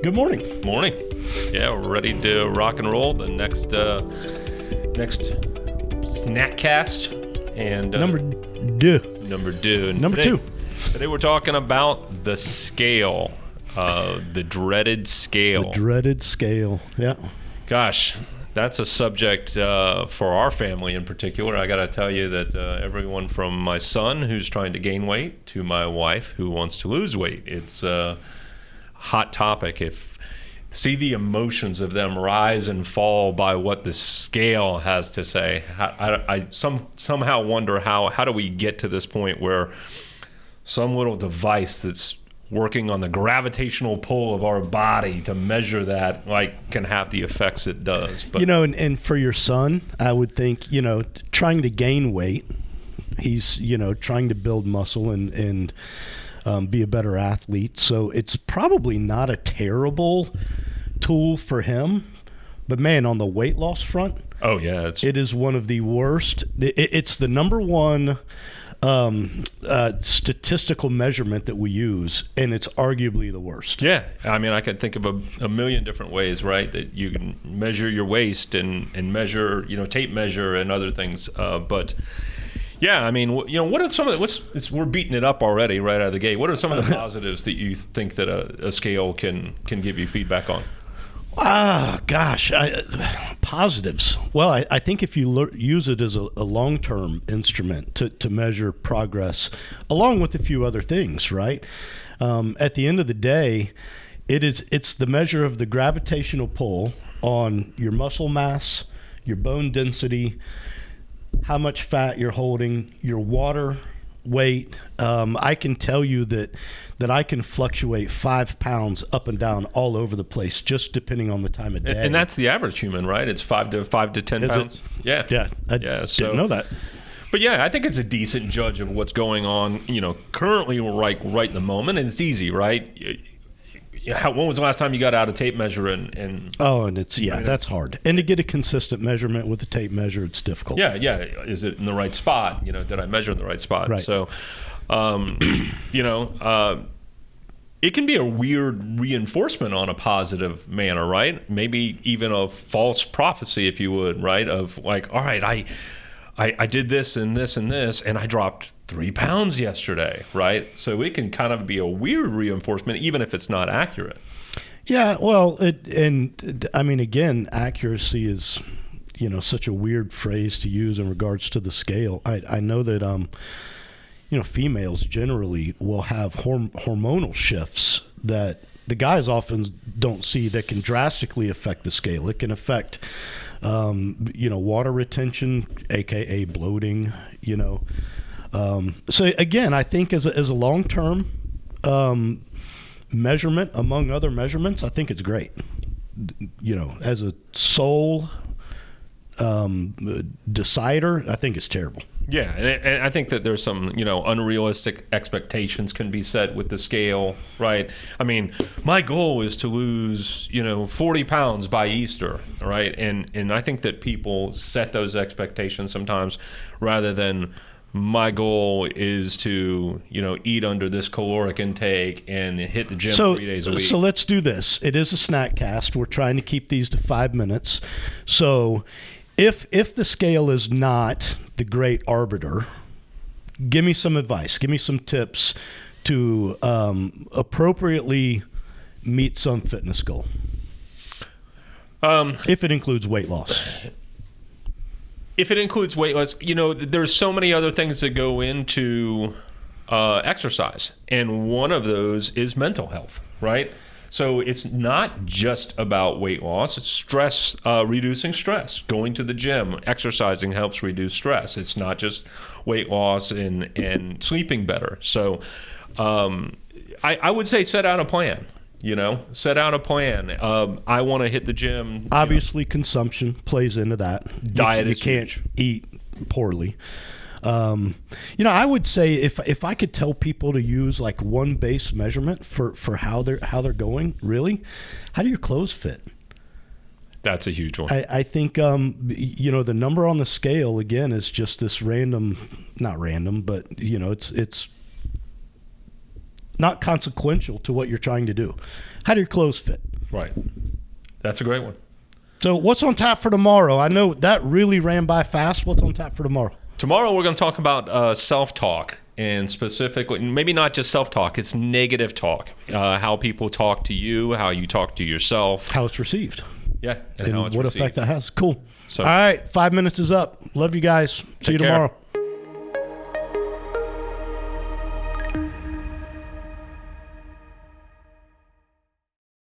Good morning. Morning. Yeah, we're ready to rock and roll the next Snackcast and Number two. Today we're talking about the scale, the dreaded scale. The dreaded scale. Yeah. Gosh, that's a subject for our family in particular. I got to tell you that everyone from my son who's trying to gain weight to my wife who wants to lose weight, it's a hot topic. See the emotions of them rise and fall by what the scale has to say. I somehow wonder how do we get to this point where some little device that's working on the gravitational pull of our body to measure that can have the effects it does. But and for your son, I would think, trying to gain weight, he's, trying to build muscle and be a better athlete. So it's probably not a terrible tool for him. But man, on the weight loss front, oh yeah, it is one of the worst. It's the number one statistical measurement that we use, and it's arguably the worst. Yeah, I mean, I can think of a million different ways, right, that you can measure your waist and measure, tape measure and other things. But yeah, I mean, what are some of we're beating it up already right out of the gate. What are some of the positives that you think that a scale can give you feedback on? Gosh, positives. Well, I think if you use it as a long-term instrument to measure progress, along with a few other things, right? At the end of the day, it's the measure of the gravitational pull on your muscle mass, your bone density, how much fat you're holding, your water weight. I can tell you that I can fluctuate 5 pounds up and down all over the place, just depending on the time of day. And that's the average human, right? It's 5 to 10 pounds. Yeah. I didn't know that. But yeah, I think it's a decent judge of what's going on. Currently, right in the moment, and it's easy, right? When was the last time you got out a tape measure and that's hard. And to get a consistent measurement with the tape measure, it's difficult. Yeah. Is it in the right spot? Did I measure in the right spot? Right. So, it can be a weird reinforcement on a positive manner, right? Maybe even a false prophecy, if you would, right? Of all right, I did this and this and this, and I dropped 3 pounds yesterday, right? So it can kind of be a weird reinforcement, even if it's not accurate. Yeah, well, again, accuracy is, such a weird phrase to use in regards to the scale. I know that, females generally will have hormonal shifts that the guys often don't see that can drastically affect the scale. It can affect water retention, aka bloating. So again, I think as a long-term measurement among other measurements, I think it's great. As a sole decider, I think it's terrible. Yeah, and I think that there's some, unrealistic expectations can be set with the scale, right? I mean, my goal is to lose, 40 pounds by Easter, right? And I think that people set those expectations sometimes rather than my goal is to, eat under this caloric intake and hit the gym 3 days a week. So let's do this. It is a snack cast. We're trying to keep these to 5 minutes. So if the scale is not the great arbiter, give me some advice. Give me some tips to appropriately meet some fitness goal. If it includes weight loss. If it includes weight loss, there's so many other things that go into exercise. And one of those is mental health, right? So it's not just about weight loss. It's stress, reducing stress. Going to the gym, exercising helps reduce stress. It's not just weight loss and sleeping better. So I would say set out a plan. Set out a plan. I want to hit the gym. Obviously, consumption plays into that. Diet you can't eat poorly. I would say if I could tell people to use one base measurement for how they're going, really, how do your clothes fit? That's a huge one. I think the number on the scale again is just this not random, but it's not consequential to what you're trying to do. How do your clothes fit? Right. That's a great one. So what's on tap for tomorrow? I know that really ran by fast. What's on tap for tomorrow? Tomorrow we're going to talk about self-talk, and specifically, maybe not just self-talk, it's negative talk. How people talk to you, how you talk to yourself. How it's received. Yeah. And how it's what received. effect that has. Cool. So- All right. 5 minutes is up. Love you guys. See you care. tomorrow.